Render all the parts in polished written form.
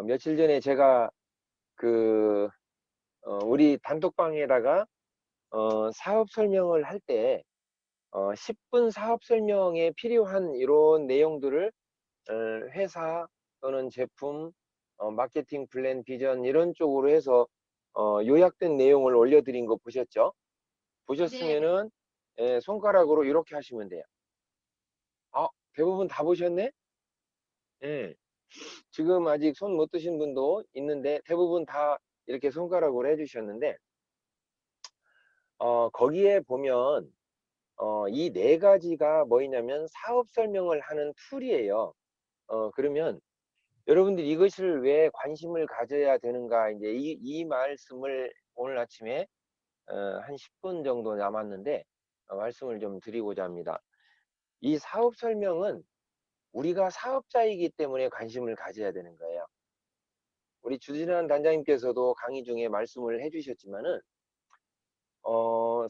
며칠 전에 제가 그 우리 단톡방에다가 사업 설명을 할 때 10분 사업 설명에 필요한 이런 내용들을 회사 또는 제품, 마케팅 플랜, 비전 이런 쪽으로 해서 요약된 내용을 올려드린 거 보셨죠? 네, 보셨으면은 손가락으로 이렇게 하시면 돼요. 대부분 다 보셨네? 예. 지금 아직 손 못 드신 분도 있는데 대부분 다 이렇게 손가락으로 해주셨는데 거기에 보면 이 네 가지가 뭐냐면 사업 설명을 하는 툴이에요. 그러면 여러분들이 이것을 왜 관심을 가져야 되는가, 이제 이 말씀을 오늘 아침에 한 10분 정도 남았는데 말씀을 좀 드리고자 합니다. 이 사업 설명은 우리가 사업자이기 때문에 관심을 가져야 되는 거예요. 우리 주진환 단장님께서도 강의 중에 말씀을 해주셨지만은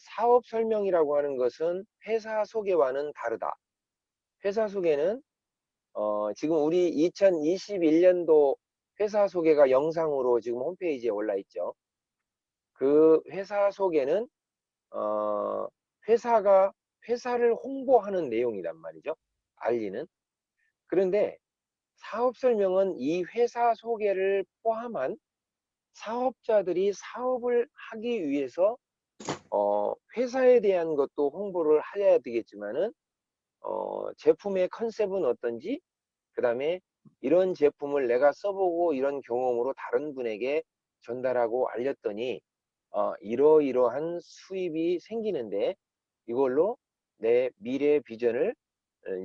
사업 설명이라고 하는 것은 회사 소개와는 다르다. 회사 소개는 지금 우리 2021년도 회사 소개가 영상으로 지금 홈페이지에 올라 있죠. 그 회사 소개는 어, 회사가 회사를 홍보하는 내용이란 말이죠. 알리는. 그런데 사업 설명은 이 회사 소개를 포함한 사업자들이 사업을 하기 위해서 회사에 대한 것도 홍보를 해야 되겠지만은 제품의 컨셉은 어떤지, 그 다음에 이런 제품을 내가 써보고 이런 경험으로 다른 분에게 전달하고 알렸더니 이러이러한 수입이 생기는데 이걸로 내 미래 비전을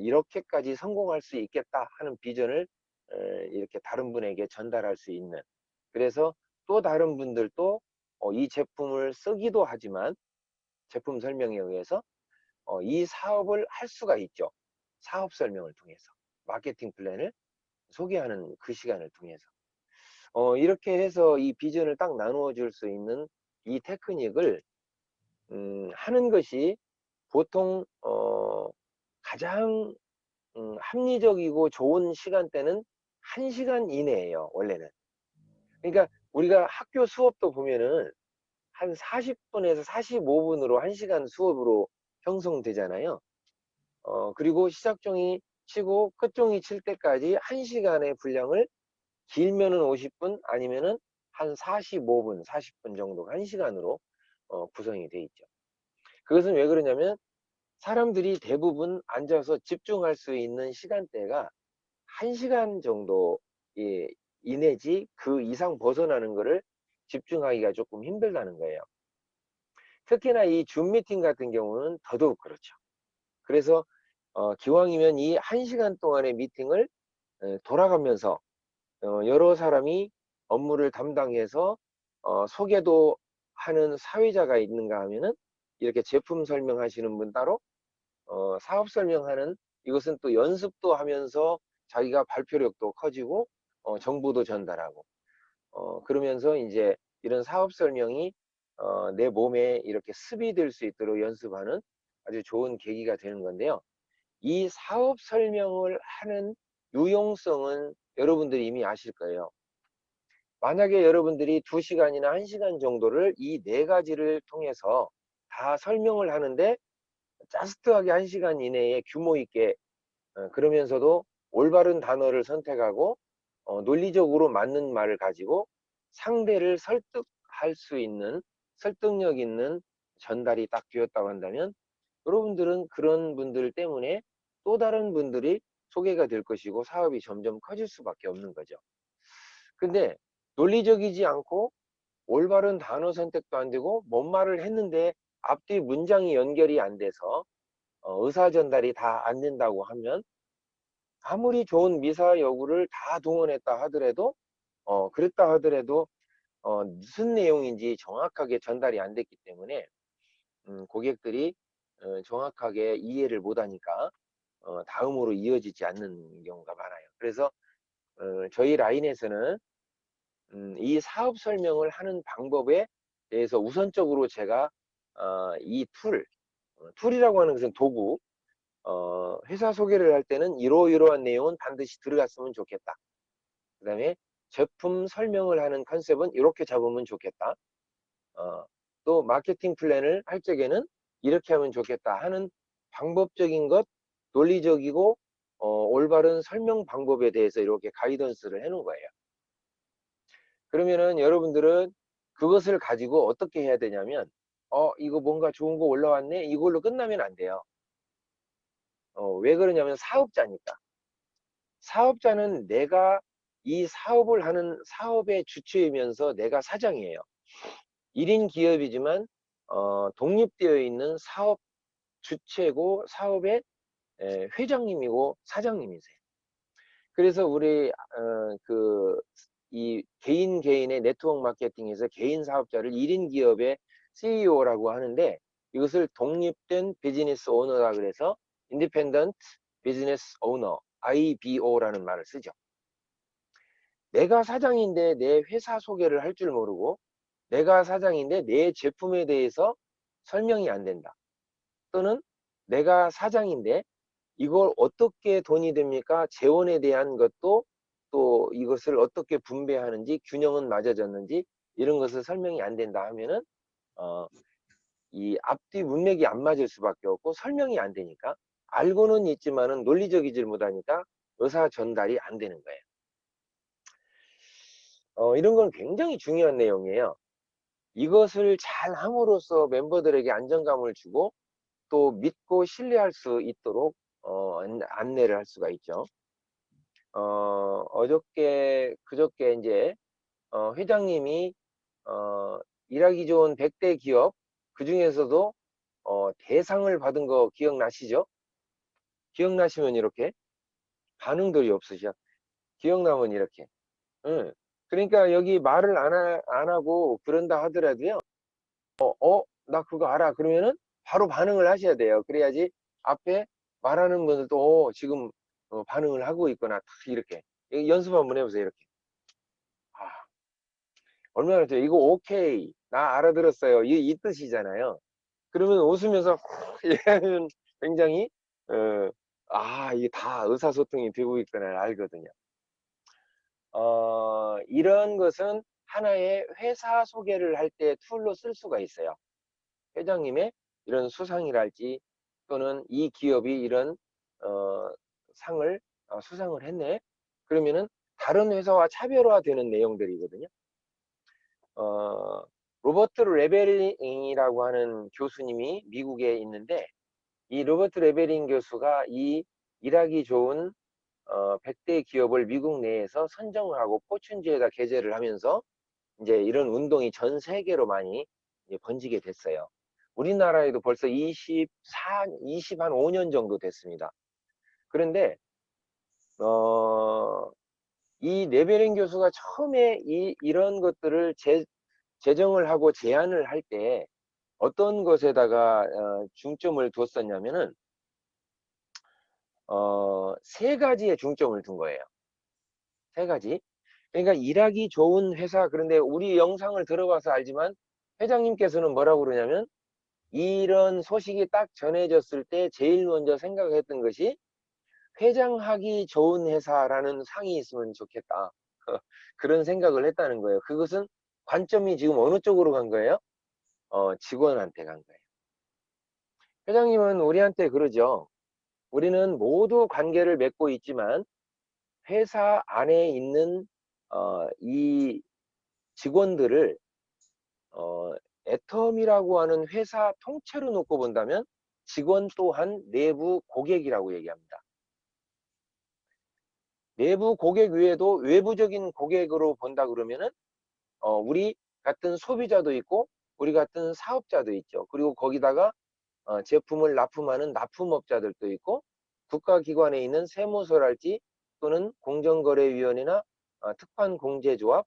이렇게까지 성공할 수 있겠다 하는 비전을 이렇게 다른 분에게 전달할 수 있는, 그래서 또 다른 분들도 이 제품을 쓰기도 하지만 제품 설명에 의해서 이 사업을 할 수가 있죠. 사업 설명을 통해서 마케팅 플랜을 소개하는 그 시간을 통해서 이렇게 해서 이 비전을 딱 나누어 줄 수 있는 이 테크닉을 하는 것이 보통 가장 합리적이고 좋은 시간대는 1시간 이내예요, 원래는. 그러니까 우리가 학교 수업도 보면은 한 40분에서 45분으로 1시간 수업으로 형성되잖아요. 그리고 시작종이 치고 끝종이 칠 때까지 1시간의 분량을 길면은 50분 아니면은 한 45분, 40분 정도가 1시간으로 구성이 돼 있죠. 그것은 왜 그러냐면 사람들이 대부분 앉아서 집중할 수 있는 시간대가 1시간 정도 이내지 그 이상 벗어나는 거를 집중하기가 조금 힘들다는 거예요. 특히나 이 줌 미팅 같은 경우는 더더욱 그렇죠. 그래서 기왕이면 이 1시간 동안의 미팅을 돌아가면서 여러 사람이 업무를 담당해서 소개도 하는 사회자가 있는가 하면은 이렇게 제품 설명하시는 분 따로, 사업 설명하는, 이것은 또 연습도 하면서 자기가 발표력도 커지고 정보도 전달하고 그러면서 이제 이런 사업 설명이 내 몸에 이렇게 습이 될 수 있도록 연습하는 아주 좋은 계기가 되는 건데요. 이 사업 설명을 하는 유용성은 여러분들이 이미 아실 거예요. 만약에 여러분들이 2시간이나 1시간 정도를 이 네 가지를 통해서 다 설명을 하는데 자스트하게 1시간 이내에 규모 있게 그러면서도 올바른 단어를 선택하고 논리적으로 맞는 말을 가지고 상대를 설득할 수 있는 설득력 있는 전달이 딱 되었다고 한다면 여러분들은 그런 분들 때문에 또 다른 분들이 소개가 될 것이고 사업이 점점 커질 수밖에 없는 거죠. 근데 논리적이지 않고 올바른 단어 선택도 안 되고 뭔 말을 했는데 앞뒤 문장이 연결이 안 돼서 의사 전달이 다 안 된다고 하면 아무리 좋은 미사여구를 다 동원했다 하더라도 그랬다 하더라도 무슨 내용인지 정확하게 전달이 안 됐기 때문에 고객들이 정확하게 이해를 못하니까 다음으로 이어지지 않는 경우가 많아요. 그래서 저희 라인에서는 이 사업 설명을 하는 방법에 대해서 우선적으로 제가 이 툴이라고 하는 것은 도구, 회사 소개를 할 때는 이러이러한 내용은 반드시 들어갔으면 좋겠다. 그 다음에 제품 설명을 하는 컨셉은 이렇게 잡으면 좋겠다. 어, 또 마케팅 플랜을 할 적에는 이렇게 하면 좋겠다 하는 방법적인 것, 논리적이고 올바른 설명 방법에 대해서 이렇게 가이던스를 해놓은 거예요. 그러면은 여러분들은 그것을 가지고 어떻게 해야 되냐면, 이거 뭔가 좋은 거 올라왔네? 이걸로 끝나면 안 돼요. 왜 그러냐면 사업자니까. 사업자는 내가 이 사업을 하는 사업의 주체이면서 내가 사장이에요. 1인 기업이지만 독립되어 있는 사업 주체고 사업의 회장님이고 사장님이세요. 그래서 우리 이 개인의 네트워크 마케팅에서 개인 사업자를 1인 기업의 CEO라고 하는데, 이것을 독립된 비즈니스 오너라 그래서 인디펜던트 비즈니스 오너 IBO라는 말을 쓰죠. 내가 사장인데 내 회사 소개를 할 줄 모르고, 내가 사장인데 내 제품에 대해서 설명이 안 된다. 또는 내가 사장인데 이걸 어떻게 돈이 됩니까? 재원에 대한 것도, 또 이것을 어떻게 분배하는지, 균형은 맞아졌는지, 이런 것을 설명이 안 된다 하면은 이 앞뒤 문맥이 안 맞을 수밖에 없고, 설명이 안 되니까, 알고는 있지만은 논리적이질 못하니까 의사 전달이 안 되는 거예요. 이런 건 굉장히 중요한 내용이에요. 이것을 잘 함으로써 member들에게 안정감을 주고 또 믿고 신뢰할 수 있도록 안내를 할 수가 있죠. 그저께 이제 회장님이 일하기 좋은 100대 기업, 그 중에서도 대상을 받은 거 기억나시죠? 기억나시면 이렇게 반응들이 없으셔. 기억나면 이렇게. 응. 그러니까 여기 말을 안 하고 그런다 하더라도요. 나 그거 알아. 그러면은 바로 반응을 하셔야 돼요. 그래야지 앞에 말하는 분들도 지금 반응을 하고 있거나 딱 이렇게 연습 한번 해보세요. 이렇게. 아, 얼마나 좋아요. 이거 오케이. 나 알아들었어요. 이 뜻이잖아요. 그러면 웃으면서 얘하면 굉장히 이게 다 의사소통이 되고 있구나 알거든요. 이런 것은 하나의 회사 소개를 할 때 툴로 쓸 수가 있어요. 회장님의 이런 수상이랄지, 또는 이 기업이 이런 상을 수상을 했네. 그러면은 다른 회사와 차별화되는 내용들이거든요. 어, 로버트 레베링이라고 하는 교수님이 미국에 있는데, 이 로버트 레베링 교수가 이 일하기 좋은 100대 기업을 미국 내에서 선정하고 포춘지에다 게재를 하면서 이제 이런 운동이 전 세계로 많이 번지게 됐어요. 우리나라에도 벌써 20한 5년 정도 됐습니다. 그런데 이 레베링 교수가 처음에 이런 것들을 제정을 하고 제안을 할 때 어떤 것에다가 중점을 뒀었냐면은 세 가지에 중점을 둔 거예요. 세 가지. 그러니까 일하기 좋은 회사, 그런데 우리 영상을 들어봐서 알지만 회장님께서는 뭐라고 그러냐면, 이런 소식이 딱 전해졌을 때 제일 먼저 생각했던 것이 회장하기 좋은 회사라는 상이 있으면 좋겠다. 그런 생각을 했다는 거예요. 그것은 관점이 지금 어느 쪽으로 간 거예요? 직원한테 간 거예요. 회장님은 우리한테 그러죠. 우리는 모두 관계를 맺고 있지만 회사 안에 있는 이 직원들을 애텀이라고 하는 회사 통째로 놓고 본다면 직원 또한 내부 고객이라고 얘기합니다. 내부 고객 외에도 외부적인 고객으로 본다 그러면은 우리 같은 소비자도 있고 우리 같은 사업자도 있죠. 그리고 거기다가 제품을 납품하는 납품업자들도 있고, 국가기관에 있는 세무서랄지 또는 공정거래위원회나 특판공제조합,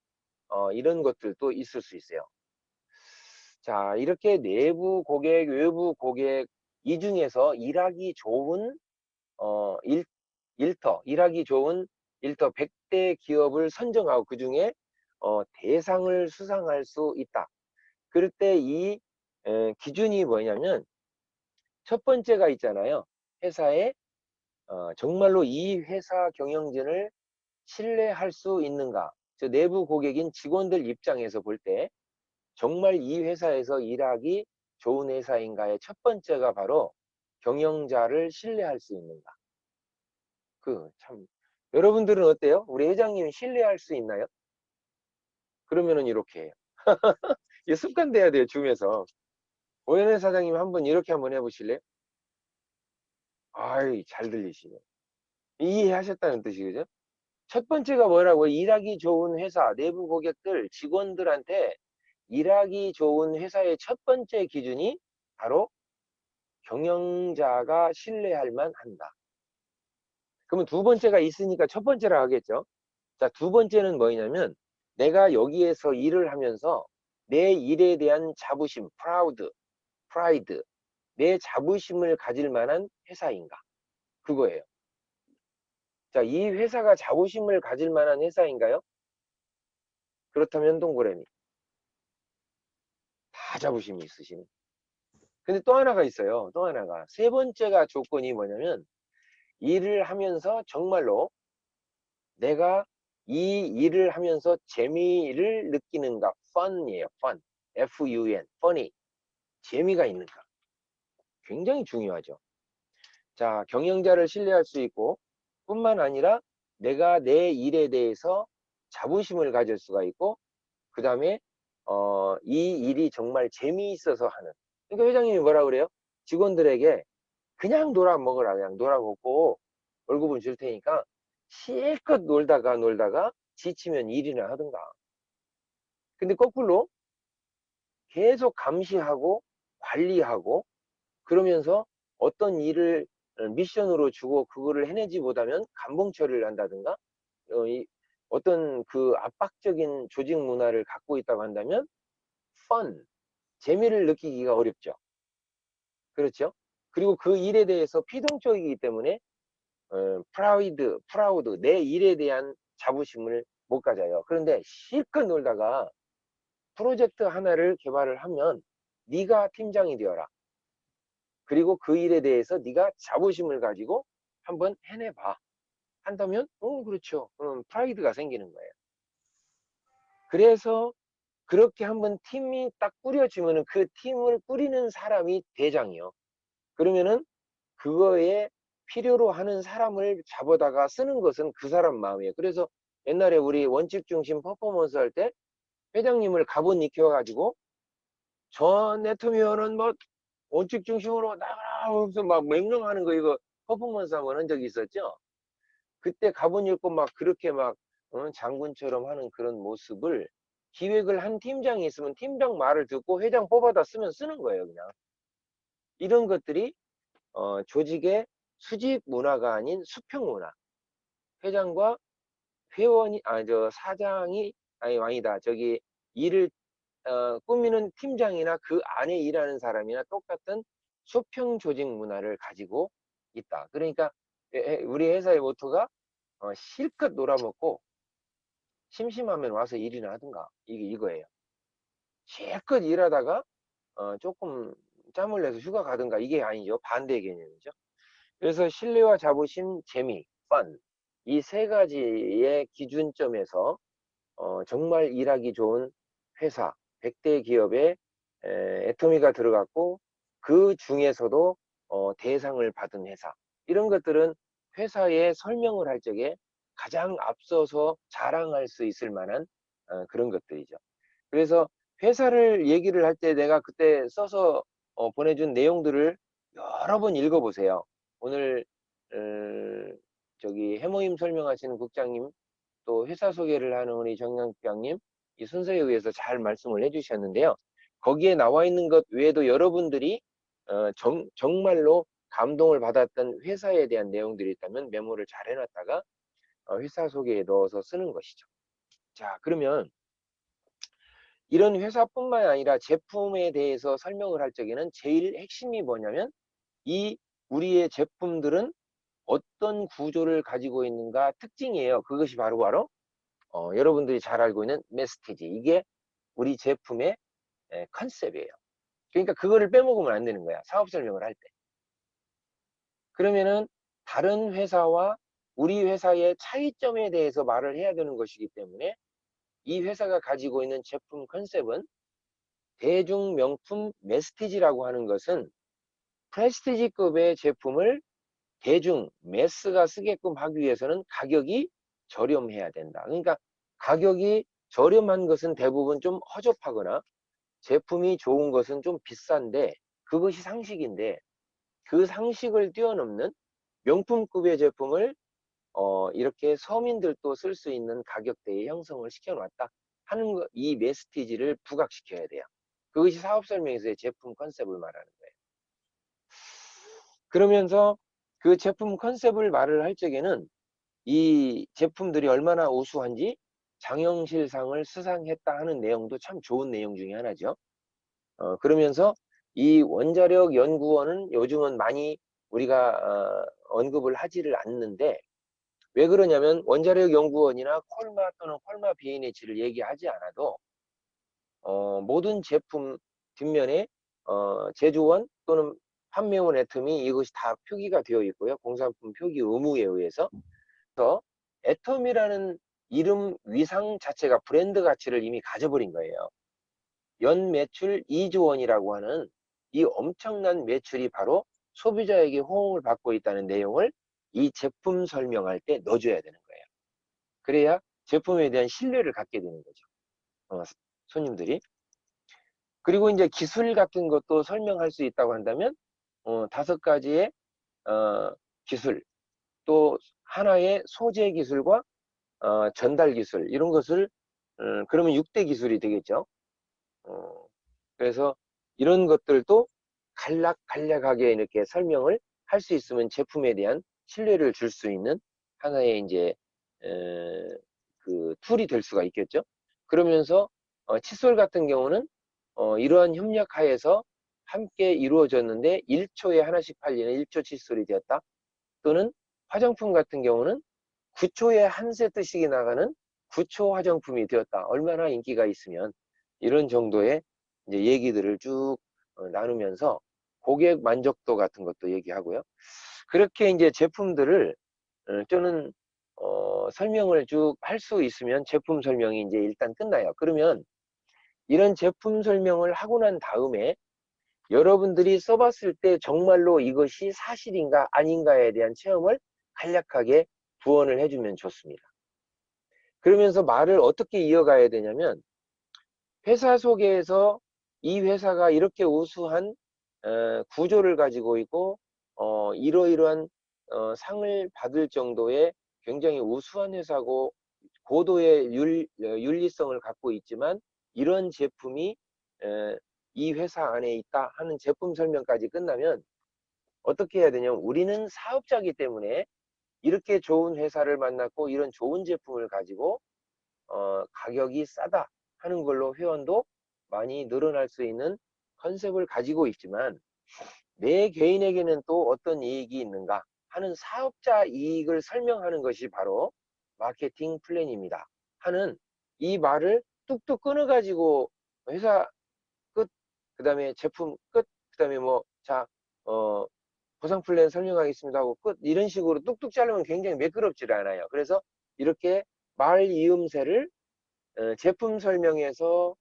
이런 것들도 있을 수 있어요. 자, 이렇게 내부 고객, 외부 고객, 이 중에서 일하기 좋은 일하기 좋은 일터 100대 기업을 선정하고 그 중에 대상을 수상할 수 있다. 그럴 때 이 기준이 뭐냐면, 첫 번째가 있잖아요. 회사에 정말로 이 회사 경영진을 신뢰할 수 있는가? 저 내부 고객인 직원들 입장에서 볼 때 정말 이 회사에서 일하기 좋은 회사인가의 첫 번째가 바로 경영자를 신뢰할 수 있는가? 참 여러분들은 어때요? 우리 회장님 신뢰할 수 있나요? 그러면은 이렇게 해요. 이게 습관 돼야 돼요, 줌에서. 오연혜 사장님 한번 이렇게 한번 해보실래요? 아이, 잘 들리시네. 이해하셨다는 뜻이 그죠? 첫 번째가 뭐라고요? 일하기 좋은 회사, 내부 고객들, 직원들한테 일하기 좋은 회사의 첫 번째 기준이 바로 경영자가 신뢰할 만한다. 그러면 두 번째가 있으니까 첫 번째라 하겠죠. 자, 두 번째는 뭐냐면 내가 여기에서 일을 하면서 내 일에 대한 자부심, 프라이드, 내 자부심을 가질 만한 회사인가? 그거예요. 자, 이 회사가 자부심을 가질 만한 회사인가요? 그렇다면 동그라미. 다 자부심이 있으시네. 근데 또 하나가 있어요. 또 하나가. 세 번째가 조건이 뭐냐면 일을 하면서 정말로 내가 이 일을 하면서 재미를 느끼는가? fun이에요. fun. F-U-N. funny. 재미가 있는가? 굉장히 중요하죠. 자, 경영자를 신뢰할 수 있고 뿐만 아니라 내가 내 일에 대해서 자부심을 가질 수가 있고 그 다음에 이 일이 정말 재미있어서 하는. 그러니까 회장님이 뭐라 그래요? 직원들에게 그냥 놀아먹으라. 그냥 놀아먹고 월급은 줄 테니까 실컷 놀다가 지치면 일이나 하든가. 근데 거꾸로 계속 감시하고 관리하고 그러면서 어떤 일을 미션으로 주고 그거를 해내지 못하면 감봉 처리를 한다든가 어떤 그 압박적인 조직 문화를 갖고 있다고 한다면 fun, 재미를 느끼기가 어렵죠. 그렇죠? 그리고 그 일에 대해서 피동적이기 때문에 프라우드, 내 일에 대한 자부심을 못 가져요. 그런데 실컷 놀다가 프로젝트 하나를 개발을 하면 네가 팀장이 되어라. 그리고 그 일에 대해서 네가 자부심을 가지고 한번 해내봐. 한다면 그렇죠. 프라이드가 생기는 거예요. 그래서 그렇게 한번 팀이 딱 꾸려지면은 그 팀을 꾸리는 사람이 대장이요. 그러면은 그거에 필요로 하는 사람을 잡아다가 쓰는 것은 그 사람 마음이에요. 그래서 옛날에 우리 원칙 중심 퍼포먼스 할 때 회장님을 가본 익혀가지고 저 네트면은 뭐 원칙 중심으로 나가라 하면서 막 명령하는 거 이거 퍼포먼스 한번 한 적이 있었죠. 그때 가본 읽고 막 그렇게 막 장군처럼 하는 그런 모습을 기획을 한 팀장이 있으면 팀장 말을 듣고 회장 뽑아다 쓰면 쓰는 거예요, 그냥. 이런 것들이 조직의 수직 문화가 아닌 수평 문화. 회장과 회원이 사장이 아니 왕이다. 저기 일을 꾸미는 팀장이나 그 안에 일하는 사람이나 똑같은 수평 조직 문화를 가지고 있다. 그러니까 우리 회사의 모토가 실컷 놀아먹고 심심하면 와서 일이나 하든가 이거예요. 실컷 일하다가 조금 짬을 내서 휴가 가든가 이게 아니죠. 반대의 개념이죠. 그래서 신뢰와 자부심, 재미, fun 이 세 가지의 기준점에서 정말 일하기 좋은 회사, 100대 기업에 애터미가 들어갔고 그 중에서도 대상을 받은 회사 이런 것들은 회사에 설명을 할 적에 가장 앞서서 자랑할 수 있을 만한 그런 것들이죠. 그래서 회사를 얘기를 할 때 내가 그때 써서 보내준 내용들을 여러 번 읽어보세요. 오늘 저기 해모임 설명하시는 국장님 또 회사 소개를 하는 우리 정영병님 이 순서에 의해서 잘 말씀을 해주셨는데요. 거기에 나와 있는 것 외에도 여러분들이 정말로 감동을 받았던 회사에 대한 내용들이 있다면 메모를 잘 해놨다가 회사 소개에 넣어서 쓰는 것이죠. 자, 그러면 이런 회사뿐만 아니라 제품에 대해서 설명을 할 적에는 제일 핵심이 뭐냐면 이 우리의 제품들은 어떤 구조를 가지고 있는가 특징이에요. 그것이 바로 여러분들이 잘 알고 있는 메시지. 이게 우리 제품의 컨셉이에요. 그러니까 그거를 빼먹으면 안 되는 거야. 사업 설명을 할 때. 그러면은 다른 회사와 우리 회사의 차이점에 대해서 말을 해야 되는 것이기 때문에 이 회사가 가지고 있는 제품 컨셉은 대중 명품 메스티지라고 하는 것은 프레스티지급의 제품을 대중 매스가 쓰게끔 하기 위해서는 가격이 저렴해야 된다. 그러니까 가격이 저렴한 것은 대부분 좀 허접하거나 제품이 좋은 것은 좀 비싼데 그것이 상식인데 그 상식을 뛰어넘는 명품급의 제품을 이렇게 서민들도 쓸 수 있는 가격대에 형성을 시켜놨다 하는 거, 이 메시지를 부각시켜야 돼요. 그것이 사업 설명에서의 제품 컨셉을 말하는 거예요. 그러면서 그 제품 컨셉을 말을 할 적에는 이 제품들이 얼마나 우수한지 장영실상을 수상했다 하는 내용도 참 좋은 내용 중에 하나죠. 그러면서 이 원자력 연구원은 요즘은 많이 우리가 언급을 하지를 않는데 왜 그러냐면 원자력 연구원이나 콜마 또는 콜마 BNH를 얘기하지 않아도 모든 제품 뒷면에 제조원 또는 판매원 애텀이 이것이 다 표기가 되어 있고요. 공산품 표기 의무에 의해서. 그래서 애텀이라는 이름 위상 자체가 브랜드 가치를 이미 가져버린 거예요. 연 매출 2조 원이라고 하는 이 엄청난 매출이 바로 소비자에게 호응을 받고 있다는 내용을 이 제품 설명할 때 넣어줘야 되는 거예요. 그래야 제품에 대한 신뢰를 갖게 되는 거죠. 손님들이. 그리고 이제 기술 같은 것도 설명할 수 있다고 한다면 5가지의 기술, 또 하나의 소재 기술과 전달 기술 이런 것을 그러면 6대 기술이 되겠죠. 그래서 이런 것들도 간략하게 이렇게 설명을 할 수 있으면 제품에 대한 신뢰를 줄 수 있는 하나의 이제 그 툴이 될 수가 있겠죠. 그러면서 칫솔 같은 경우는 이러한 협력하에서 함께 이루어졌는데 1초에 하나씩 팔리는 1초 칫솔이 되었다. 또는 화장품 같은 경우는 9초에 한 세트씩이 나가는 9초 화장품이 되었다. 얼마나 인기가 있으면 이런 정도의 이제 얘기들을 쭉 나누면서 고객 만족도 같은 것도 얘기하고요. 그렇게 이제 제품들을 저는 설명을 쭉 할 수 있으면 제품 설명이 이제 일단 끝나요. 그러면 이런 제품 설명을 하고 난 다음에 여러분들이 써봤을 때 정말로 이것이 사실인가 아닌가에 대한 체험을 간략하게 부언을 해주면 좋습니다. 그러면서 말을 어떻게 이어가야 되냐면 회사 속에서 이 회사가 이렇게 우수한 구조를 가지고 있고 이러이러한 상을 받을 정도의 굉장히 우수한 회사고 고도의 윤리성을 갖고 있지만 이런 제품이 이 회사 안에 있다 하는 제품 설명까지 끝나면 어떻게 해야 되냐면 우리는 사업자이기 때문에 이렇게 좋은 회사를 만났고 이런 좋은 제품을 가지고 가격이 싸다 하는 걸로 회원도 많이 늘어날 수 있는 컨셉을 가지고 있지만 내 개인에게는 또 어떤 이익이 있는가 하는 사업자 이익을 설명하는 것이 바로 마케팅 플랜입니다 하는 이 말을 뚝뚝 끊어가지고 회사 끝, 그 다음에 제품 끝, 그 다음에 뭐 자 보상 플랜 설명하겠습니다 하고 끝 이런 식으로 뚝뚝 자르면 굉장히 매끄럽지 않아요. 그래서 이렇게 말 이음새를 제품 설명에서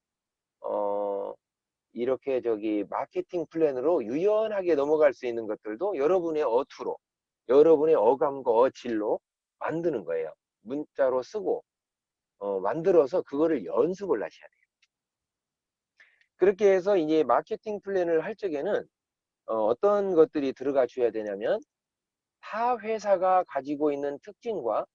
이렇게 마케팅 플랜으로 유연하게 넘어갈 수 있는 것들도 여러분의 어투로 여러분의 어감과 어질로 만드는 거예요. 문자로 쓰고 만들어서 그거를 연습을 하셔야 돼요. 그렇게 해서 이제 마케팅 플랜을 할 적에는 어떤 것들이 들어가 줘야 되냐면 타 회사가 가지고 있는 특징과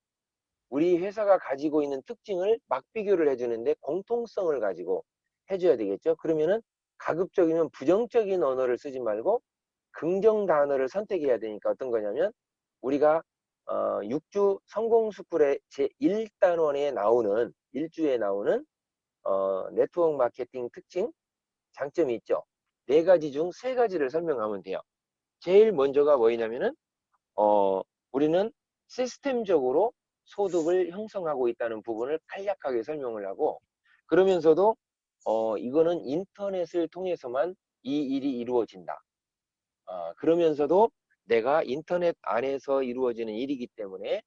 우리 회사가 가지고 있는 특징을 막 비교를 해주는데 공통성을 가지고 해줘야 되겠죠. 그러면은 가급적이면 부정적인 언어를 쓰지 말고 긍정 단어를 선택해야 되니까 어떤 거냐면 우리가 6주 성공스쿨의 제1단원에 나오는 1주에 나오는 네트워크 마케팅 특징 장점이 있죠. 4가지 중 3가지를 설명하면 돼요. 제일 먼저가 뭐냐면은 우리는 시스템적으로 소득을 형성하고 있다는 부분을 간략하게 설명을 하고 그러면서도 이거는 인터넷을 통해서만 이 일이 이루어진다. 그러면서도 내가 인터넷 안에서 이루어지는 일이기 때문에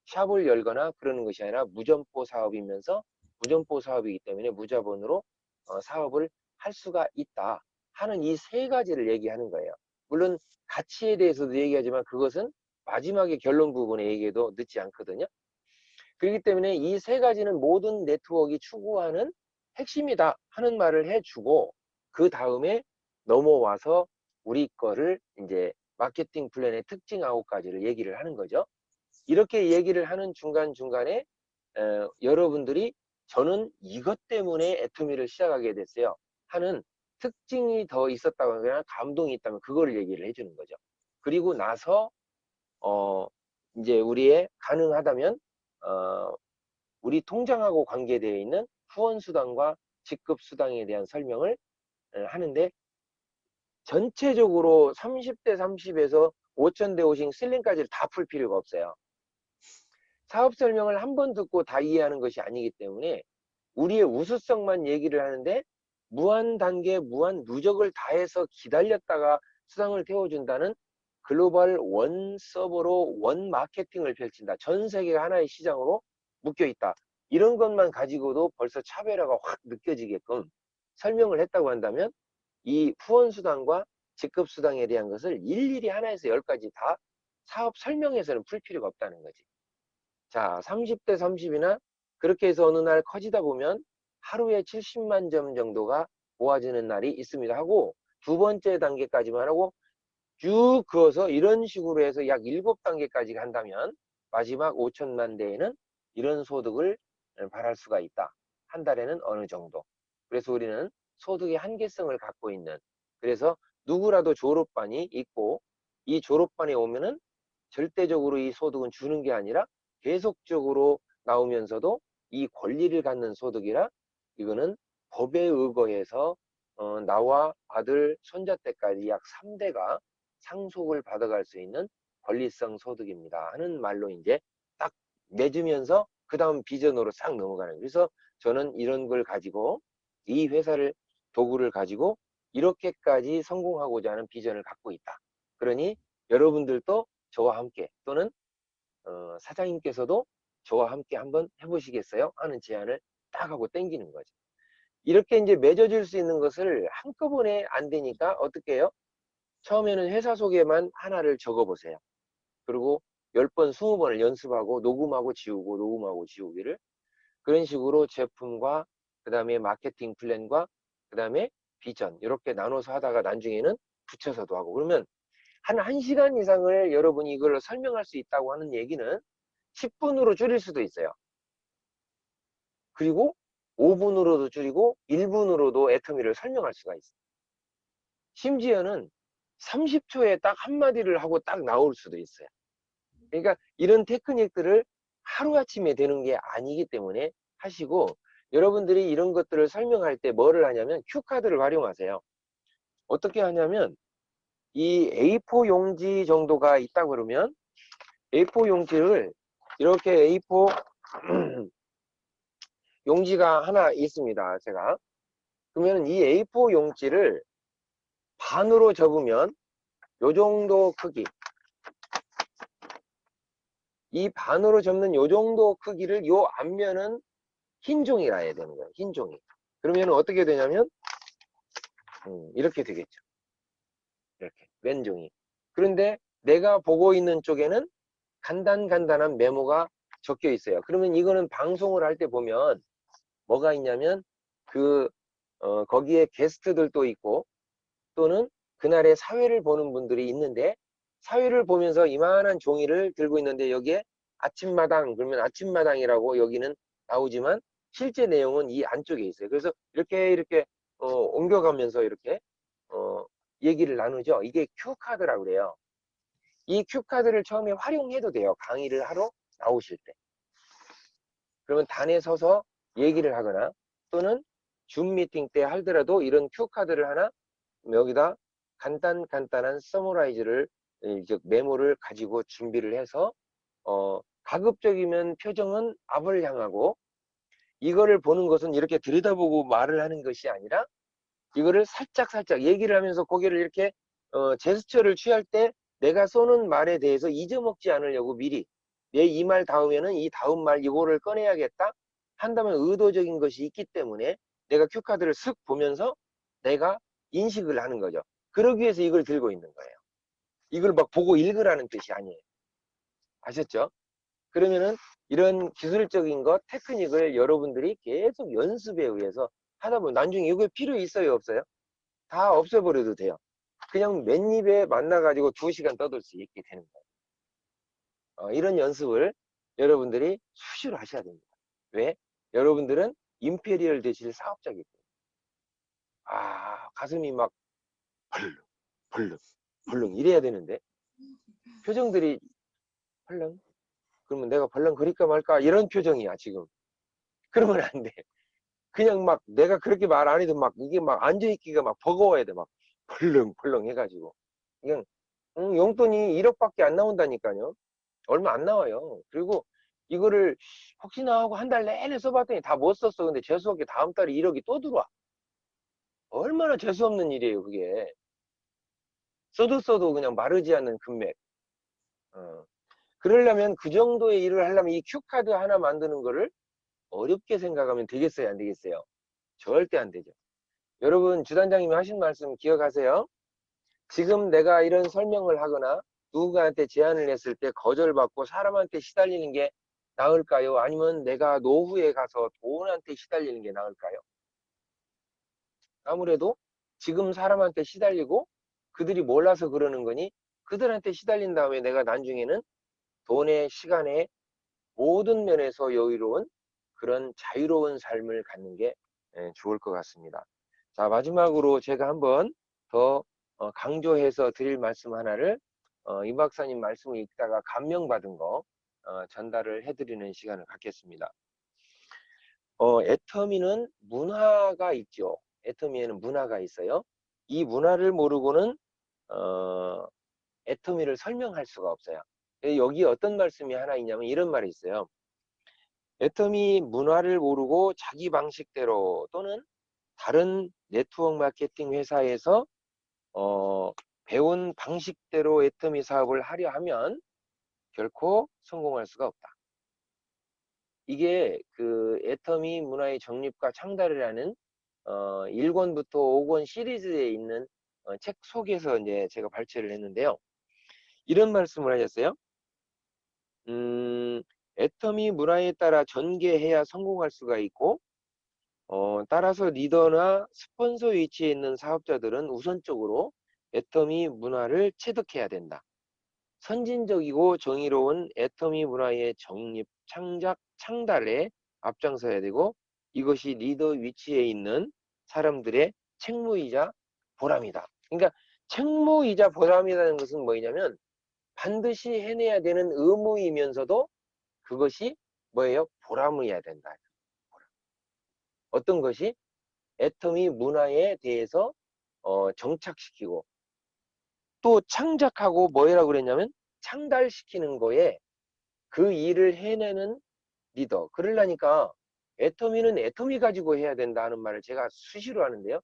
샵을 열거나 그러는 것이 아니라 무점포 사업이면서 무점포 사업이기 때문에 무자본으로 사업을 할 수가 있다 하는 이 세 가지를 얘기하는 거예요. 물론 가치에 대해서도 얘기하지만 그것은 마지막에 결론 부분에 얘기해도 늦지 않거든요. 그렇기 때문에 이 세 가지는 모든 네트워크가 추구하는 핵심이다 하는 말을 해주고, 그 다음에 넘어와서 우리 거를 이제 마케팅 플랜의 특징 9가지를 얘기를 하는 거죠. 이렇게 얘기를 하는 중간중간에 여러분들이 저는 이것 때문에 애터미를 시작하게 됐어요 하는 특징이 더 있었다고 하거나 감동이 있다면 그거를 얘기를 해주는 거죠. 그리고 나서 이제 우리의 가능하다면 우리 통장하고 관계되어 있는 후원수당과 직급수당에 대한 설명을 하는데, 전체적으로 30대 30에서 5000대 50 실링까지를 다 풀 필요가 없어요. 사업 설명을 한 번 듣고 다 이해하는 것이 아니기 때문에 우리의 우수성만 얘기를 하는데, 무한 단계, 무한 누적을 다해서 기다렸다가 수당을 태워준다는 글로벌 원 서버로 원 마케팅을 펼친다. 전 세계가 하나의 시장으로 묶여있다. 이런 것만 가지고도 벌써 차별화가 확 느껴지게끔 설명을 했다고 한다면, 이 후원수당과 직급수당에 대한 것을 일일이 하나에서 10가지 다 사업 설명에서는 풀 필요가 없다는 거지. 자, 30대 30이나 그렇게 해서 어느 날 커지다 보면 하루에 70만 점 정도가 모아지는 날이 있습니다 하고, 두 번째 단계까지만 하고 쭉 그어서 이런 식으로 해서 약 7단계까지 간다면 마지막 5천만 대에는 이런 소득을 발할 수가 있다. 한 달에는 어느 정도. 그래서 우리는 소득의 한계성을 갖고 있는, 그래서 누구라도 졸업반이 있고 이 졸업반에 오면은 절대적으로 이 소득은 주는 게 아니라 계속적으로 나오면서도 이 권리를 갖는 소득이라, 이거는 법에 의거해서 나와 아들, 손자 때까지 약 3대가 상속을 받아갈 수 있는 권리성 소득입니다 하는 말로 이제 딱 내주면서 그 다음 비전으로 싹 넘어가는 거예요. 그래서 저는 이런 걸 가지고, 이 회사를 도구를 가지고 이렇게까지 성공하고자 하는 비전을 갖고 있다. 그러니 여러분들도 저와 함께, 또는 사장님께서도 저와 함께 한번 해보시겠어요 하는 제안을 딱 하고 땡기는 거죠. 이렇게 이제 맺어질 수 있는 것을 한꺼번에 안 되니까 어떻게 해요? 처음에는 회사 소개만 하나를 적어보세요. 그리고 10번, 20번을 연습하고 녹음하고 지우고 녹음하고 지우기를, 그런 식으로 제품과 그 다음에 마케팅 플랜과 그 다음에 비전 이렇게 나눠서 하다가 나중에는 붙여서도 하고, 그러면 한 1시간 이상을 여러분이 이걸 설명할 수 있다고 하는 얘기는 10분으로 줄일 수도 있어요. 그리고 5분으로도 줄이고 1분으로도 애터미를 설명할 수가 있어요. 심지어는 30초에 딱 한마디를 하고 딱 나올 수도 있어요. 그러니까 이런 테크닉들을 하루아침에 되는 게 아니기 때문에 하시고, 여러분들이 이런 것들을 설명할 때 뭐를 하냐면 큐카드를 활용하세요. 어떻게 하냐면, 이 A4 용지 정도가 있다 그러면 A4 용지를 이렇게 A4 용지가 하나 있습니다. 제가 그러면 이 A4 용지를 반으로 접으면 요 정도 크기, 이 반으로 접는 요 정도 크기를 요 앞면은 흰 종이라 해야 되는 거예요. 흰 종이. 그러면 어떻게 되냐면 이렇게 되겠죠. 이렇게 왼 종이. 그런데 내가 보고 있는 쪽에는 간단한 메모가 적혀 있어요. 그러면 이거는 방송을 할 때 보면 뭐가 있냐면 거기에 게스트들도 있고, 또는 그날의 사회를 보는 분들이 있는데, 사회를 보면서 이만한 종이를 들고 있는데 여기에 아침마당 그러면 아침마당이라고 여기는 나오지만 실제 내용은 이 안쪽에 있어요. 그래서 이렇게 옮겨가면서 이렇게 얘기를 나누죠. 이게 큐카드라고 그래요. 이 큐카드를 처음에 활용해도 돼요. 강의를 하러 나오실 때. 그러면 단에 서서 얘기를 하거나, 또는 줌 미팅 때 하더라도 이런 큐카드를 하나 여기다 간단한 서머라이즈를, 즉 메모를 가지고 준비를 해서 가급적이면 표정은 앞을 향하고, 이거를 보는 것은 이렇게 들여다보고 말을 하는 것이 아니라 이거를 살짝 얘기를 하면서 고개를 이렇게 제스처를 취할 때 내가 쏘는 말에 대해서 잊어먹지 않으려고 미리 내 이 말 다음에는 이 다음 말 이거를 꺼내야겠다 한다면 의도적인 것이 있기 때문에 내가 큐카드를 쓱 보면서 내가 인식을 하는 거죠. 그러기 위해서 이걸 들고 있는 거예요. 이걸 막 보고 읽으라는 뜻이 아니에요. 아셨죠? 그러면은 이런 기술적인 것, 테크닉을 여러분들이 계속 연습에 의해서 하다 보면 나중에 이거 필요 있어요, 없어요? 다 없애버려도 돼요. 그냥 맨입에 만나가지고 2시간 떠들 수 있게 되는 거예요. 이런 연습을 여러분들이 수시로 하셔야 됩니다. 왜? 여러분들은 임페리얼 되실 사업자이기 때문에. 가슴이 막 벌렁, 벌렁, 벌렁 이래야 되는데 표정들이 벌렁? 그러면 내가 벌렁 그릴까 말까 이런 표정이야 지금. 그러면 안 돼. 그냥 막 내가 그렇게 말 안 해도 막 이게 막 앉아있기가 막 버거워야 돼. 막 벌렁벌렁 해가지고. 그냥 용돈이 1억밖에 안 나온다니까요. 얼마 안 나와요. 그리고 이거를 혹시나 하고 한 달 내내 써봤더니 다 못 썼어. 근데 재수없게 다음 달에 1억이 또 들어와. 얼마나 재수없는 일이에요 그게. 써도 그냥 마르지 않는 금맥. 어. 그러려면 그 정도의 일을 하려면 이 큐카드 하나 만드는 거를 어렵게 생각하면 되겠어요 안 되겠어요? 절대 안 되죠. 여러분 주단장님이 하신 말씀 기억하세요? 지금 내가 이런 설명을 하거나 누군가한테 제안을 했을 때 거절받고 사람한테 시달리는 게 나을까요? 아니면 내가 노후에 가서 돈한테 시달리는 게 나을까요? 아무래도 지금 사람한테 시달리고 그들이 몰라서 그러는 거니 그들한테 시달린 다음에 내가 나중에는 돈에 시간에 모든 면에서 여유로운 그런 자유로운 삶을 갖는 게 좋을 것 같습니다. 자, 마지막으로 제가 한번 더 강조해서 드릴 말씀 하나를 임 박사님 말씀을 읽다가 감명받은 거 전달을 해드리는 시간을 갖겠습니다. 애터미는 문화가 있죠. 애터미에는 문화가 있어요. 이 문화를 모르고는 애터미를 설명할 수가 없어요. 여기 어떤 말씀이 하나 있냐면 이런 말이 있어요. 애터미 문화를 모르고 자기 방식대로 또는 다른 네트워크 마케팅 회사에서 배운 방식대로 애터미 사업을 하려 하면 결코 성공할 수가 없다. 이게 그 애터미 문화의 정립과 창달이라는 1권부터 5권 시리즈에 있는 책 속에서 이제 제가 발췌를 했는데요. 이런 말씀을 하셨어요. 애터미 문화에 따라 전개해야 성공할 수가 있고 따라서 리더나 스폰서 위치에 있는 사업자들은 우선적으로 애터미 문화를 체득해야 된다. 선진적이고 정의로운 애터미 문화의 정립, 창작, 창달에 앞장서야 되고 이것이 리더 위치에 있는 사람들의 책무이자 보람이다. 그러니까 책무이자 보람이라는 것은 뭐냐면 반드시 해내야 되는 의무이면서도 그것이 뭐예요? 보람이어야 된다. 어떤 것이? 애터미 문화에 대해서 정착시키고 또 창작하고 뭐라고 그랬냐면 창달시키는 거에 그 일을 해내는 리더. 그러려니까 애터미는 애터미 가지고 해야 된다는 말을 제가 수시로 하는데요.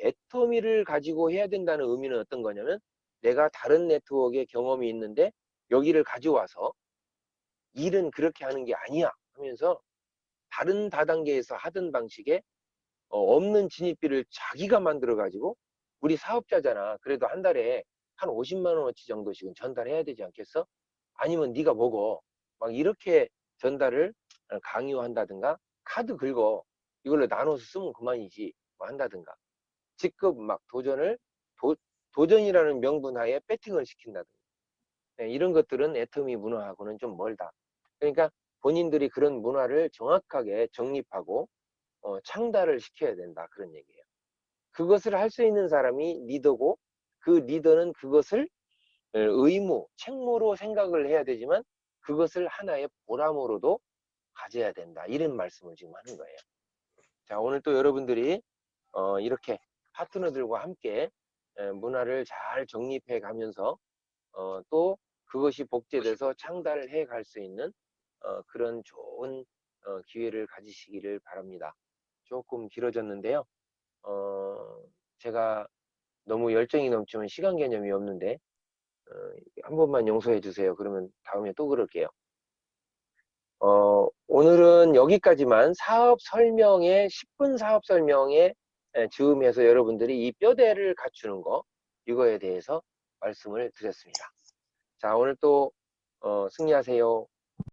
애터미를 가지고 해야 된다는 의미는 어떤 거냐면 내가 다른 네트워크에 경험이 있는데 여기를 가져와서 일은 그렇게 하는 게 아니야 하면서 다른 다단계에서 하던 방식에 없는 진입비를 자기가 만들어 가지고 우리 사업자잖아. 그래도 한 달에 한 50만 원어치 정도씩은 전달해야 되지 않겠어? 아니면 네가 먹어. 막 이렇게 전달을 강요한다든가 카드 긁어. 이걸로 나눠서 쓰면 그만이지. 뭐 한다든가. 직급 막 도전이라는 명분 하에 배팅을 시킨다든가. 네, 이런 것들은 애터미 문화하고는 좀 멀다. 그러니까 본인들이 그런 문화를 정확하게 정립하고 창달을 시켜야 된다. 그런 얘기예요. 그것을 할 수 있는 사람이 리더고 그 리더는 그것을 의무, 책무로 생각을 해야 되지만 그것을 하나의 보람으로도 가져야 된다. 이런 말씀을 지금 하는 거예요. 자, 오늘 또 여러분들이 이렇게 파트너들과 함께 문화를 잘 정립해 가면서 또 그것이 복제돼서 창달을 해 갈 수 있는 그런 좋은 기회를 가지시기를 바랍니다. 조금 길어졌는데요. 제가 너무 열정이 넘치면 시간 개념이 없는데 한 번만 용서해 주세요. 그러면 다음에 또 그럴게요. 오늘은 여기까지만 사업 설명에 10분 사업 설명에 즈음해서 여러분들이 이 뼈대를 갖추는 거 이거에 대해서 말씀을 드렸습니다. 자, 오늘 또 승리하세요.